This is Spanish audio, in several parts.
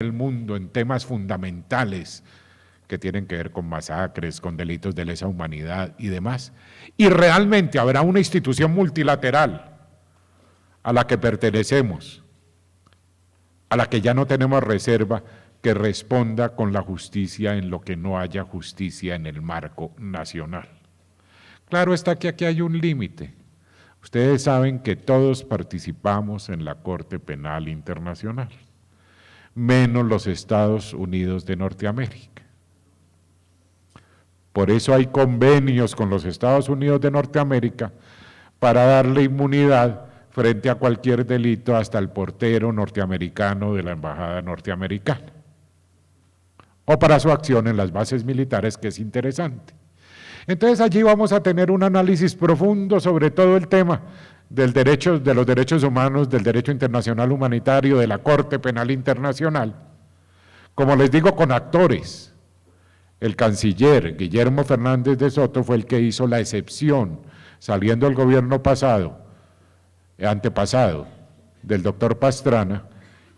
el mundo en temas fundamentales que tienen que ver con masacres, con delitos de lesa humanidad y demás. Y realmente habrá una institución multilateral a la que pertenecemos, a la que ya no tenemos reserva, que responda con la justicia en lo que no haya justicia en el marco nacional. Claro está que aquí hay un límite. Ustedes saben que todos participamos en la Corte Penal Internacional, menos los Estados Unidos de Norteamérica. Por eso hay convenios con los Estados Unidos de Norteamérica para darle inmunidad frente a cualquier delito hasta el portero norteamericano de la embajada norteamericana, o para su acción en las bases militares, que es interesante. Entonces allí vamos a tener un análisis profundo sobre todo el tema del derecho, de los derechos humanos, del derecho internacional humanitario, de la Corte Penal Internacional, como les digo, con actores. El canciller Guillermo Fernández de Soto fue el que hizo la excepción, saliendo el gobierno antepasado del doctor Pastrana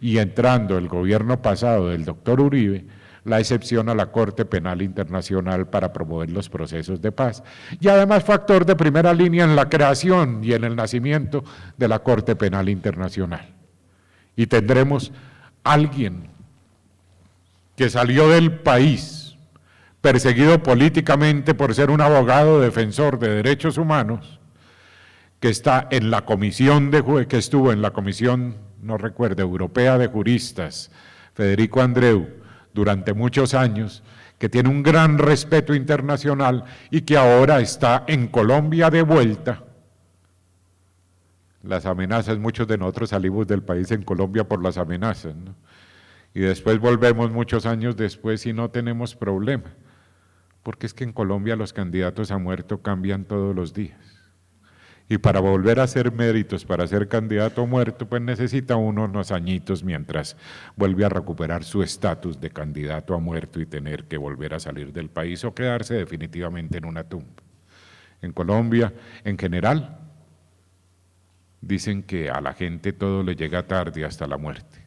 y entrando el gobierno pasado del doctor Uribe, la excepción a la Corte Penal Internacional para promover los procesos de paz. Y además fue actor de primera línea en la creación y en el nacimiento de la Corte Penal Internacional. Y tendremos alguien que salió del país perseguido políticamente por ser un abogado defensor de derechos humanos, que está en la comisión que estuvo en la comisión, no recuerdo, europea de juristas, Federico Andreu, durante muchos años, que tiene un gran respeto internacional y que ahora está en Colombia de vuelta. Las amenazas, muchos de nosotros salimos del país en Colombia por las amenazas, ¿no? Y después volvemos muchos años después y no tenemos problema, porque es que en Colombia los candidatos a muerto cambian todos los días. Y para volver a hacer méritos, para ser candidato a muerto, pues necesita uno unos añitos mientras vuelve a recuperar su estatus de candidato a muerto y tener que volver a salir del país o quedarse definitivamente en una tumba. En Colombia, en general, dicen que a la gente todo le llega tarde hasta la muerte.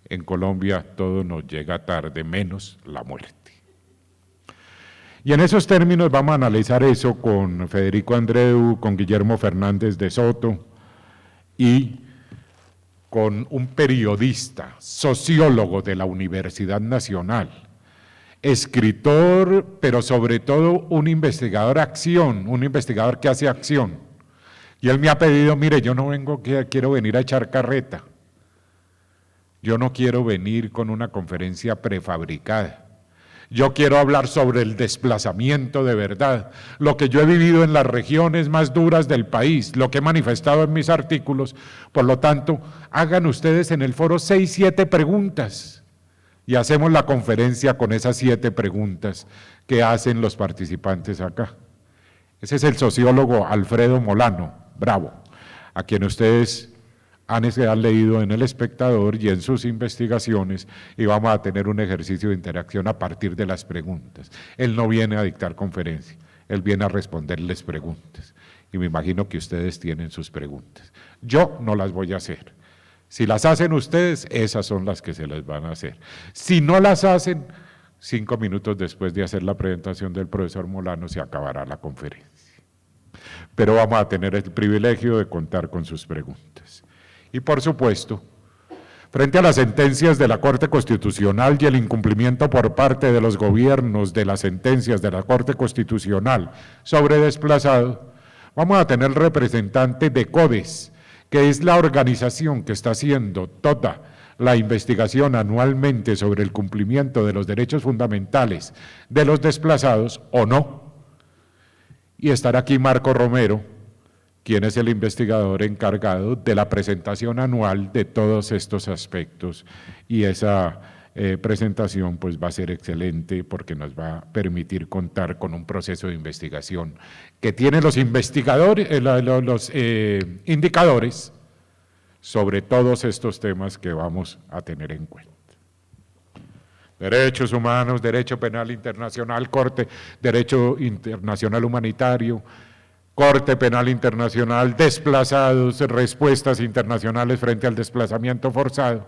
En Colombia todo nos llega tarde, menos la muerte. Y en esos términos vamos a analizar eso con Federico Andreu, con Guillermo Fernández de Soto y con un periodista, sociólogo de la Universidad Nacional, escritor, pero sobre todo un investigador acción, un investigador que hace acción. Y él me ha pedido, mire, yo no vengo, quiero venir a echar carreta, yo no quiero venir con una conferencia prefabricada. Yo quiero hablar sobre el desplazamiento de verdad, lo que yo he vivido en las regiones más duras del país, lo que he manifestado en mis artículos. Por lo tanto, hagan ustedes en el foro 6, 7 preguntas y hacemos la conferencia con esas 7 preguntas que hacen los participantes acá. Ese es el sociólogo Alfredo Molano Bravo, a quien ustedes han leído en El Espectador y en sus investigaciones, y vamos a tener un ejercicio de interacción a partir de las preguntas. Él no viene a dictar conferencia, él viene a responderles preguntas, y me imagino que ustedes tienen sus preguntas. Yo no las voy a hacer. Si las hacen ustedes, esas son las que se les van a hacer. Si no las hacen, 5 minutos después de hacer la presentación del profesor Molano, se acabará la conferencia. Pero vamos a tener el privilegio de contar con sus preguntas. Y por supuesto, frente a las sentencias de la Corte Constitucional y el incumplimiento por parte de los gobiernos de las sentencias de la Corte Constitucional sobre desplazados, vamos a tener representante de CODES, que es la organización que está haciendo toda la investigación anualmente sobre el cumplimiento de los derechos fundamentales de los desplazados o no. Y estará aquí Marco Romero, quien es el investigador encargado de la presentación anual de todos estos aspectos, y esa presentación pues va a ser excelente porque nos va a permitir contar con un proceso de investigación que tiene los investigadores, indicadores sobre todos estos temas que vamos a tener en cuenta. Derechos humanos, derecho penal internacional, derecho internacional humanitario, Corte Penal Internacional, desplazados, respuestas internacionales frente al desplazamiento forzado.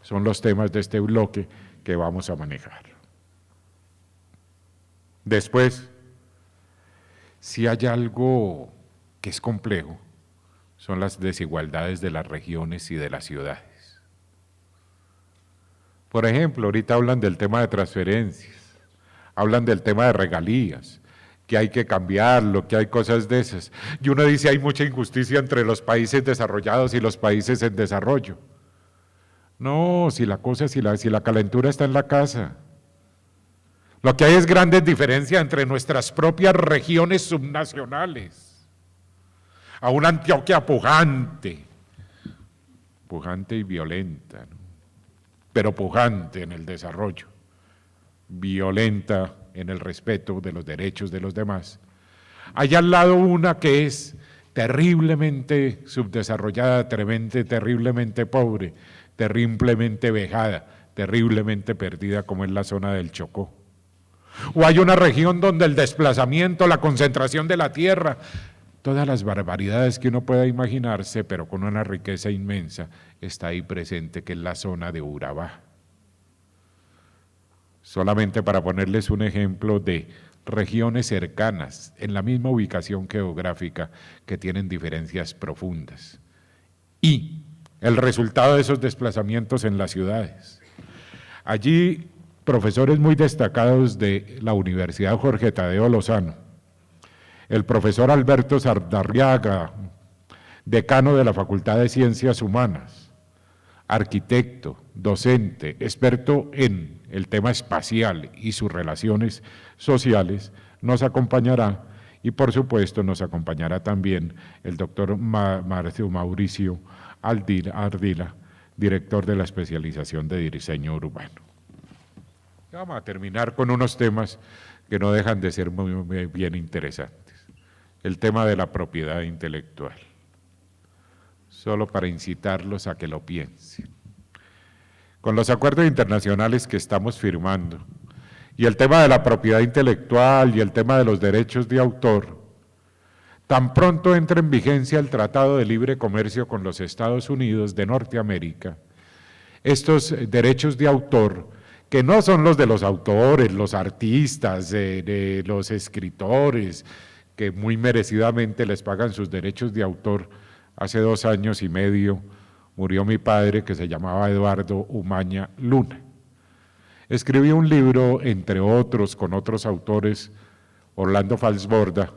Son los temas de este bloque que vamos a manejar. Después, si hay algo que es complejo, son las desigualdades de las regiones y de las ciudades. Por ejemplo, ahorita hablan del tema de transferencias, hablan del tema de regalías, que hay que cambiarlo, que hay cosas de esas. Y uno dice, hay mucha injusticia entre los países desarrollados y los países en desarrollo. No, si la calentura está en la casa. Lo que hay es grandes diferencias entre nuestras propias regiones subnacionales. A una Antioquia pujante y violenta, ¿no? Pero pujante en el desarrollo, violenta en el respeto de los derechos de los demás. Hay al lado una que es terriblemente subdesarrollada, terriblemente pobre, terriblemente vejada, terriblemente perdida, como es la zona del Chocó. O hay una región donde el desplazamiento, la concentración de la tierra, todas las barbaridades que uno pueda imaginarse, pero con una riqueza inmensa, está ahí presente, que es la zona de Urabá. Solamente para ponerles un ejemplo de regiones cercanas, en la misma ubicación geográfica, que tienen diferencias profundas. Y el resultado de esos desplazamientos en las ciudades. Allí, profesores muy destacados de la Universidad Jorge Tadeo Lozano, el profesor Alberto Sardarriaga, decano de la Facultad de Ciencias Humanas, arquitecto, docente, experto en el tema espacial y sus relaciones sociales, nos acompañará, y por supuesto nos acompañará también el doctor Mauricio Ardila, director de la especialización de diseño urbano. Vamos a terminar con unos temas que no dejan de ser muy bien interesantes. El tema de la propiedad intelectual, solo para incitarlos a que lo piensen. Con los acuerdos internacionales que estamos firmando, y el tema de la propiedad intelectual y el tema de los derechos de autor, tan pronto entra en vigencia el Tratado de Libre Comercio con los Estados Unidos de Norteamérica, estos derechos de autor, que no son los de los autores, los artistas, de los escritores, que muy merecidamente les pagan sus derechos de autor. Hace 2 años y medio murió mi padre, que se llamaba Eduardo Umaña Luna. Escribió un libro, entre otros, con otros autores, Orlando Falsborda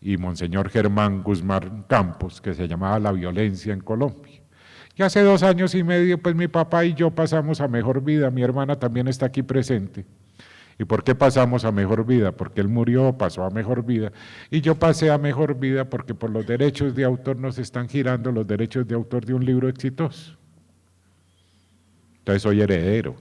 y Monseñor Germán Guzmán Campos, que se llamaba La violencia en Colombia. Y hace 2 años y medio, pues mi papá y yo pasamos a mejor vida, mi hermana también está aquí presente. ¿Y por qué pasamos a mejor vida? Porque él murió, pasó a mejor vida, y yo pasé a mejor vida porque por los derechos de autor nos están girando los derechos de autor de un libro exitoso. Entonces soy heredero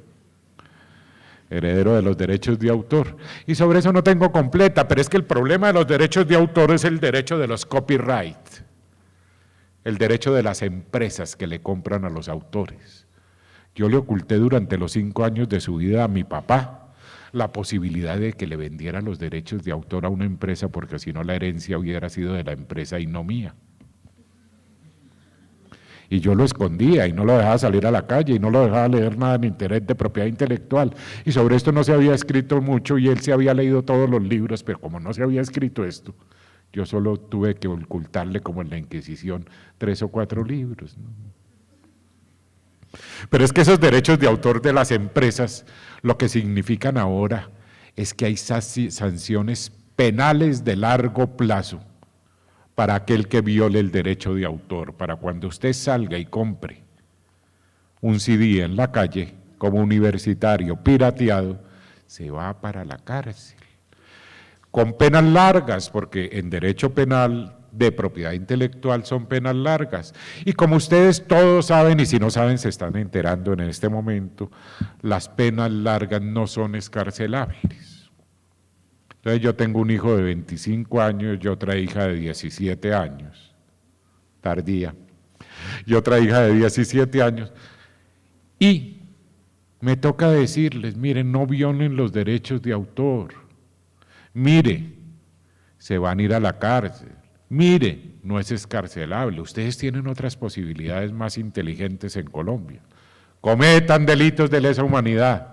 de los derechos de autor, y sobre eso no tengo completa, pero es que el problema de los derechos de autor es el derecho de los copyright, el derecho de las empresas que le compran a los autores. Yo le oculté durante los 5 años de su vida a mi papá la posibilidad de que le vendieran los derechos de autor a una empresa, porque si no la herencia hubiera sido de la empresa y no mía. Y yo lo escondía y no lo dejaba salir a la calle y no lo dejaba leer nada en internet de propiedad intelectual. Y sobre esto no se había escrito mucho y él se había leído todos los libros, pero como no se había escrito esto, yo solo tuve que ocultarle, como en la Inquisición, 3 o 4 libros, ¿no? Pero es que esos derechos de autor de las empresas, lo que significan ahora es que hay sanciones penales de largo plazo para aquel que viole el derecho de autor, para cuando usted salga y compre un CD en la calle como universitario pirateado, se va para la cárcel. Con penas largas, porque en derecho penal de propiedad intelectual son penas largas. Y como ustedes todos saben, y si no saben se están enterando en este momento, las penas largas no son excarcelables. Entonces yo tengo un hijo de 25 años y otra hija de 17 años, tardía, y otra hija de 17 años, y me toca decirles, miren, no violen los derechos de autor, mire, se van a ir a la cárcel, mire, no es excarcelable, ustedes tienen otras posibilidades más inteligentes en Colombia, cometan delitos de lesa humanidad,